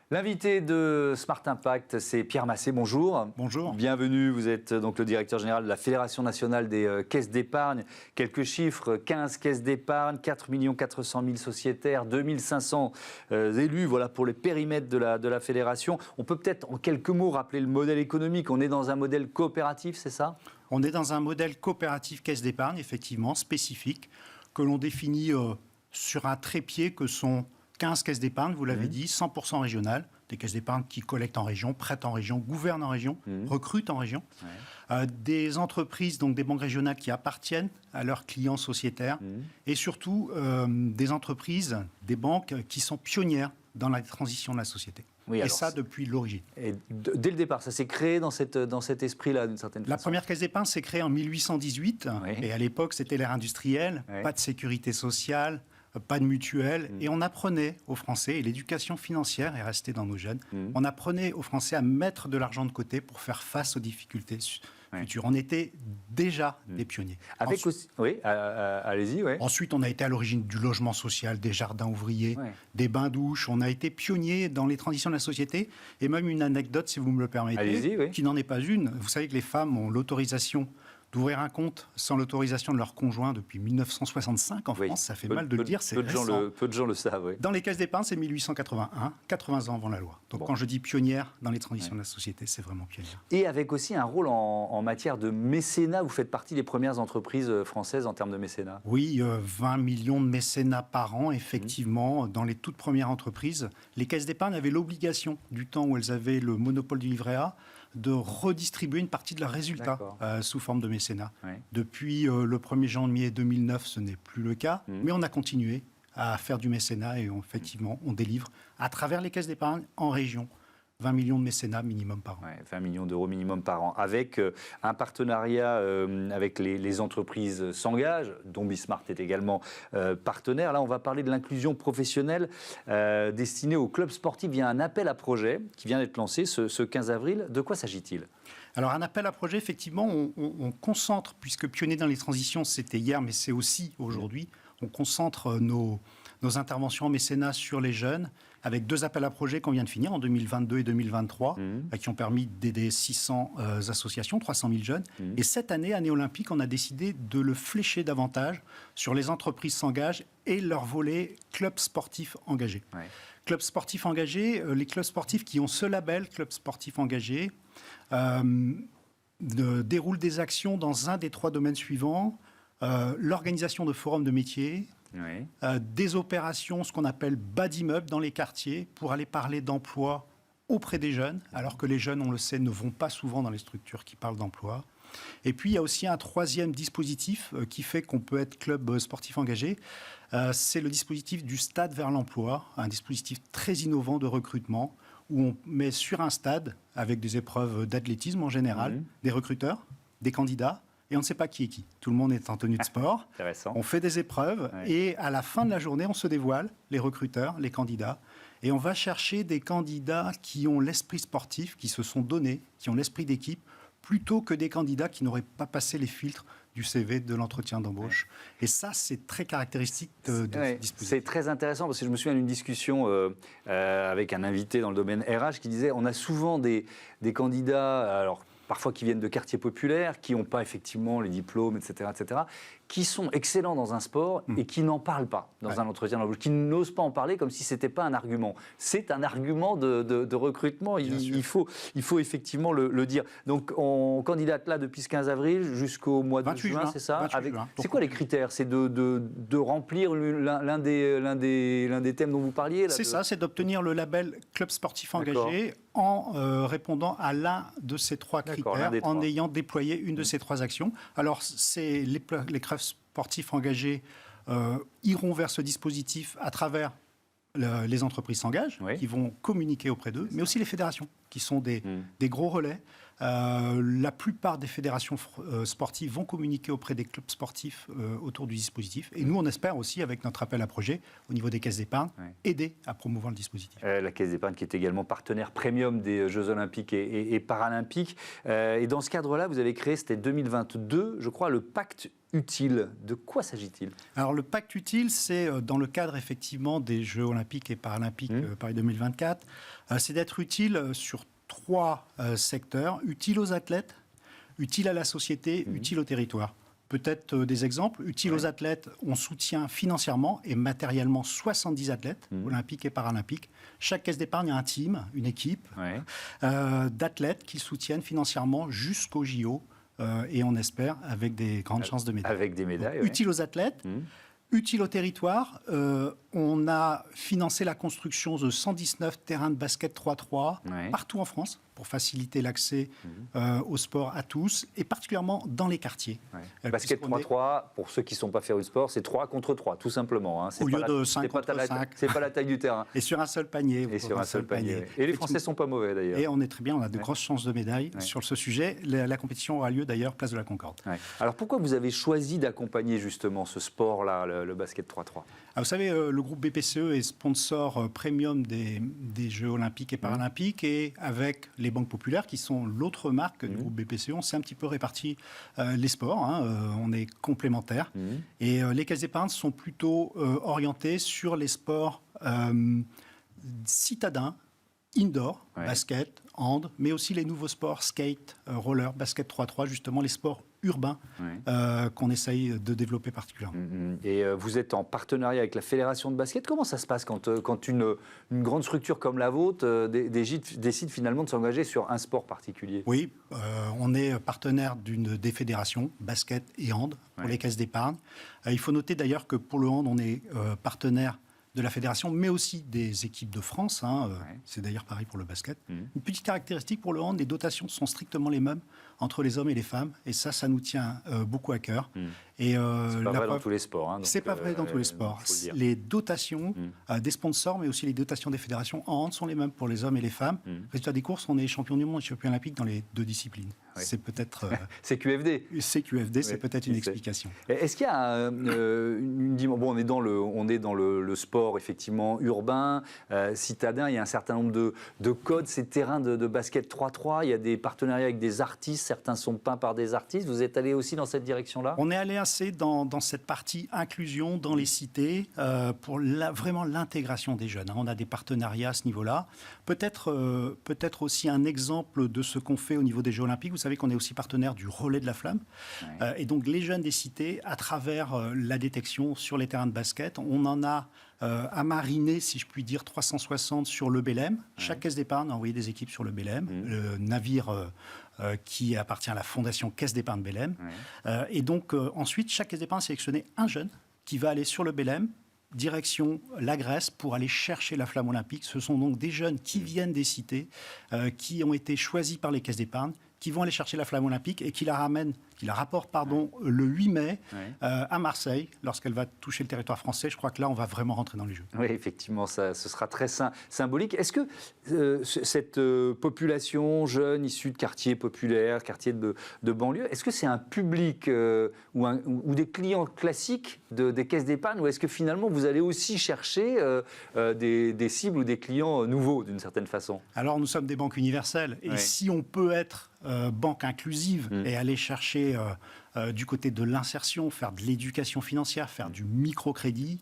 L'invité de Smart Impact, c'est Pierre Massé. Bonjour. Bonjour. Bienvenue. Vous êtes donc le directeur général de la Fédération nationale des caisses d'épargne. Quelques chiffres, 15 caisses d'épargne, 4 400 000 sociétaires, 2500 élus, voilà pour les périmètres de la fédération. On peut peut-être en quelques mots rappeler le modèle économique. On est dans un modèle coopératif, c'est ça ? On est dans un modèle coopératif caisse d'épargne, effectivement, spécifique, que l'on définit sur un trépied que sont 15 caisses d'épargne, vous l'avez dit, 100% régionales, des caisses d'épargne qui collectent en région, prêtent en région, gouvernent en région, recrutent en région. Des entreprises, donc des banques régionales qui appartiennent à leurs clients sociétaires et surtout des entreprises, des banques qui sont pionnières dans la transition de la société. Oui, et ça depuis l'origine. Et dès le départ, ça s'est créé dans cet esprit-là, d'une certaine façon. La première caisse d'épargne s'est créée en 1818, et à l'époque, c'était l'ère industrielle, pas de sécurité sociale, pas de mutuelle, et on apprenait aux Français, et l'éducation financière est restée dans nos jeunes, on apprenait aux Français à mettre de l'argent de côté pour faire face aux difficultés futures. On était déjà des pionniers. Avec aussi, oui, allez-y. Ouais. Ensuite, on a été à l'origine du logement social, des jardins ouvriers, des bains-douches. On a été pionniers dans les transitions de la société. Et même une anecdote, si vous me le permettez, qui n'en est pas une. Vous savez que les femmes ont l'autorisation d'ouvrir un compte sans l'autorisation de leur conjoint depuis 1965 en France. Ça fait mal de le dire, c'est récent. Peu de gens le savent. Oui. Dans les caisses d'épargne, c'est 1881, 80 ans avant la loi. Donc quand je dis pionnière dans les transitions de la société, c'est vraiment pionnière. Et avec aussi un rôle en matière de mécénat. Vous faites partie des premières entreprises françaises en termes de mécénat. Oui, 20 millions de mécénats par an, effectivement. Dans les toutes premières entreprises, les caisses d'épargne avaient l'obligation, du temps où elles avaient le monopole du livret A, de redistribuer une partie de leurs résultats sous forme de mécénat. Depuis le 1er janvier 2009, ce n'est plus le cas, mais on a continué à faire du mécénat et effectivement, on délivre à travers les caisses d'épargne en région 20 millions de mécénats minimum par an. 20 millions d'euros minimum par an. Avec un partenariat avec les entreprises s'engagent, dont Bismart est également partenaire. Là, on va parler de l'inclusion professionnelle destinée aux clubs sportifs via un appel à projet qui vient d'être lancé ce 15 avril. De quoi s'agit-il ? Alors, un appel à projet, effectivement, on concentre, puisque pionnier dans les transitions, c'était hier, mais c'est aussi aujourd'hui, on concentre nos interventions en mécénat sur les jeunes, avec 2 appels à projets qu'on vient de finir en 2022 et 2023, qui ont permis d'aider 600 associations, 300 000 jeunes. Et cette année, année olympique, on a décidé de le flécher davantage sur les entreprises s'engagent et leur volet club sportif engagé. Club sportif engagé, les clubs sportifs qui ont ce label, club sportif engagé, déroulent des actions dans un des 3 domaines suivants, l'organisation de forums de métiers, des opérations, ce qu'on appelle bas d'immeubles dans les quartiers, pour aller parler d'emploi auprès des jeunes, alors que les jeunes, on le sait, ne vont pas souvent dans les structures qui parlent d'emploi. Et puis, il y a aussi un 3e dispositif qui fait qu'on peut être club sportif engagé. C'est le dispositif du stade vers l'emploi, un dispositif très innovant de recrutement, où on met sur un stade, avec des épreuves d'athlétisme en général, des recruteurs, des candidats, et on ne sait pas qui est qui. Tout le monde est en tenue de sport. On fait des épreuves et à la fin de la journée, on se dévoile, les recruteurs, les candidats. Et on va chercher des candidats qui ont l'esprit sportif, qui se sont donnés, qui ont l'esprit d'équipe, plutôt que des candidats qui n'auraient pas passé les filtres du CV, de l'entretien d'embauche. Et ça, c'est très caractéristique de ce dispositif. C'est très intéressant parce que je me souviens d'une discussion avec un invité dans le domaine RH qui disait on a souvent des candidats, alors parfois qui viennent de quartiers populaires, qui n'ont pas effectivement les diplômes, etc., qui sont excellents dans un sport et qui n'en parlent pas dans un entretien d'embauche, qui n'osent pas en parler comme si ce n'était pas un argument. C'est un argument de recrutement, il faut effectivement le dire. Donc on candidate là depuis ce 15 avril jusqu'au mois de juin, c'est ça ? C'est quoi les critères ? C'est de remplir l'un des thèmes dont vous parliez ? C'est ça, c'est d'obtenir le label club sportif engagé en répondant à l'un de ces 3 critères, en ayant déployé une de ces 3 actions. Alors, c'est les clubs sportifs engagés iront vers ce dispositif à travers les entreprises s'engagent, qui vont communiquer auprès d'eux, mais aussi les fédérations. qui sont des gros relais. La plupart des fédérations sportives vont communiquer auprès des clubs sportifs autour du dispositif. Et nous, on espère aussi, avec notre appel à projet, au niveau des caisses d'épargne, aider à promouvoir le dispositif. La Caisse d'épargne qui est également partenaire premium des Jeux Olympiques et Paralympiques. Et dans ce cadre-là, vous avez créé, c'était 2022, je crois, le Pacte Utile. De quoi s'agit-il ? Alors, le Pacte Utile, c'est dans le cadre, effectivement, des Jeux Olympiques et Paralympiques Paris 2024, c'est d'être utile sur 3 secteurs, utile aux athlètes, utile à la société, utile au territoire. Peut-être des exemples. Utile aux athlètes, on soutient financièrement et matériellement 70 athlètes, olympiques et paralympiques. Chaque caisse d'épargne a un team, une équipe d'athlètes qui soutiennent financièrement jusqu'au JO et on espère avec des grandes chances de médailles. Avec des médailles, utile aux athlètes. Utile au territoire, on a financé la construction de 119 terrains de basket 3-3 partout en France pour faciliter l'accès au sport à tous et particulièrement dans les quartiers. Basket 3-3, pour ceux qui ne sont pas férus de sport, c'est 3 contre 3, tout simplement. Hein. Au lieu de 5 contre 5. C'est pas la taille du terrain. Et sur un seul panier. Et les Français ne sont pas mauvais d'ailleurs. Et on est très bien, on a de grosses chances de médailles sur ce sujet. La compétition aura lieu d'ailleurs place de la Concorde. Alors pourquoi vous avez choisi d'accompagner justement ce sport-là, le basket 3-3 ? Vous savez, le groupe BPCE est sponsor premium des Jeux Olympiques et Paralympiques et avec les banques populaires qui sont l'autre marque du groupe BPCE, on s'est un petit peu réparti les sports, on est complémentaires. Et les caisses d'épargne sont plutôt orientées sur les sports citadins, indoor, basket, hand, mais aussi les nouveaux sports skate, roller, basket 3-3, justement les sports urbains qu'on essaye de développer particulièrement. Et vous êtes en partenariat avec la Fédération de basket. Comment ça se passe quand une grande structure comme la vôtre décide finalement de s'engager sur un sport particulier ? Oui, on est partenaire des fédérations basket et hand pour les caisses d'épargne. Il faut noter d'ailleurs que pour le hand, on est partenaire de la fédération, mais aussi des équipes de France. C'est d'ailleurs pareil pour le basket. Une petite caractéristique pour le hand, les dotations sont strictement les mêmes entre les hommes et les femmes. Et ça nous tient beaucoup à cœur. C'est pas vrai dans tous les sports. C'est pas vrai dans tous les sports. Les dotations des sponsors, mais aussi les dotations des fédérations en hand sont les mêmes pour les hommes et les femmes. Résultat des courses, on est champion du monde et champion olympique dans les 2 disciplines. C'est peut-être... c'est QFD. C'est QFD, c'est peut-être une explication. Est-ce qu'il y a une dimension... Bon, on est dans le sport, effectivement, urbain, citadin. Il y a un certain nombre de codes. Ces terrains de basket 3-3, il y a des partenariats avec des artistes. Certains sont peints par des artistes. Vous êtes allé aussi dans cette direction-là ? On est allé assez dans cette partie inclusion dans les cités pour vraiment l'intégration des jeunes. On a des partenariats à ce niveau-là. Peut-être aussi un exemple de ce qu'on fait au niveau des Jeux Olympiques. Vous savez qu'on est aussi partenaire du Relais de la Flamme. Et donc les jeunes des cités, à travers la détection sur les terrains de basket, on en a à mariner, si je puis dire, 360 sur le Belém. Chaque caisse d'épargne a envoyé des équipes sur le Belém. Le navire qui appartient à la fondation Caisse d'épargne Belém. Et donc ensuite, chaque caisse d'épargne a sélectionné un jeune qui va aller sur le Belém, direction la Grèce, pour aller chercher la flamme olympique. Ce sont donc des jeunes qui viennent des cités, qui ont été choisis par les caisses d'épargne, qui vont aller chercher la flamme olympique et qui la rapportent le 8 mai à Marseille, lorsqu'elle va toucher le territoire français. Je crois que là, on va vraiment rentrer dans les Jeux. Oui, effectivement, ce sera très symbolique. Est-ce que cette population jeune, issue de quartiers populaires, quartiers de banlieue, est-ce que c'est un public ou des clients classiques des caisses d'épargne, ou est-ce que finalement, vous allez aussi chercher des cibles ou des clients nouveaux, d'une certaine façon ? Alors, nous sommes des banques universelles. Et si on peut être banque inclusive et aller chercher du côté de l'insertion, faire de l'éducation financière, faire du microcrédit,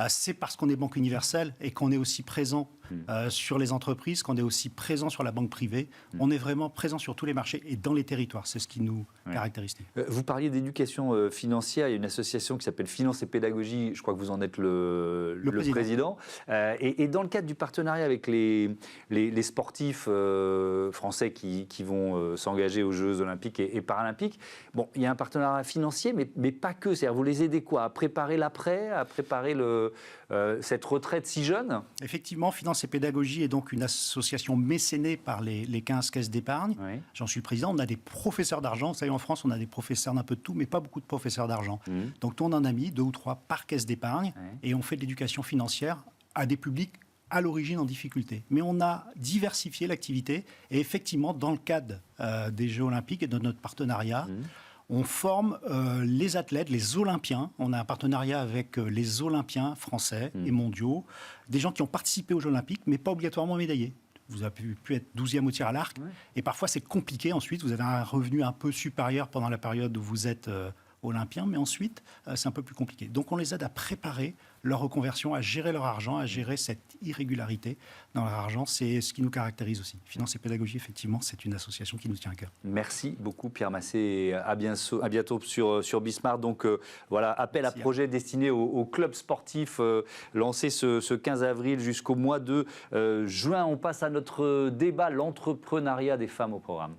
c'est parce qu'on est banque universelle et qu'on est aussi présent sur les entreprises, qu'on est aussi présent sur la banque privée. On est vraiment présent sur tous les marchés et dans les territoires. C'est ce qui nous caractérise. Vous parliez d'éducation financière. Il y a une association qui s'appelle Finance et Pédagogie. Je crois que vous en êtes le président. Et dans le cadre du partenariat avec les sportifs français qui vont s'engager aux Jeux Olympiques et Paralympiques, bon, il y a un partenariat financier, mais pas que. C'est-à-dire, vous les aidez quoi ? À préparer l'après, à préparer cette retraite si jeune ? Effectivement, Finance et Pédagogie est donc une association mécénée par les 15 caisses d'épargne. J'en suis le président. On a des professeurs d'argent. Vous savez, en France, on a des professeurs d'un peu de tout, mais pas beaucoup de professeurs d'argent. Donc, on en a mis 2 ou 3 par caisse d'épargne et on fait de l'éducation financière à des publics à l'origine en difficulté. Mais on a diversifié l'activité et effectivement, dans le cadre des Jeux Olympiques et de notre partenariat, on forme les athlètes, les Olympiens. On a un partenariat avec les Olympiens français et mondiaux, des gens qui ont participé aux Jeux Olympiques, mais pas obligatoirement médaillés. Vous avez pu être 12e au tir à l'arc, et parfois c'est compliqué ensuite. Vous avez un revenu un peu supérieur pendant la période où vous êtes olympien, mais ensuite c'est un peu plus compliqué. Donc on les aide à préparer leur reconversion, à gérer leur argent, à gérer cette irrégularité dans leur argent. C'est ce qui nous caractérise aussi. Finance et pédagogie, effectivement, c'est une association qui nous tient à cœur. Merci beaucoup Pierre Massé, et à bientôt sur Bismarck. Donc voilà, appel à projet destiné aux clubs sportifs lancé ce 15 avril jusqu'au mois de juin. On passe à notre débat, l'entrepreneuriat des femmes au programme.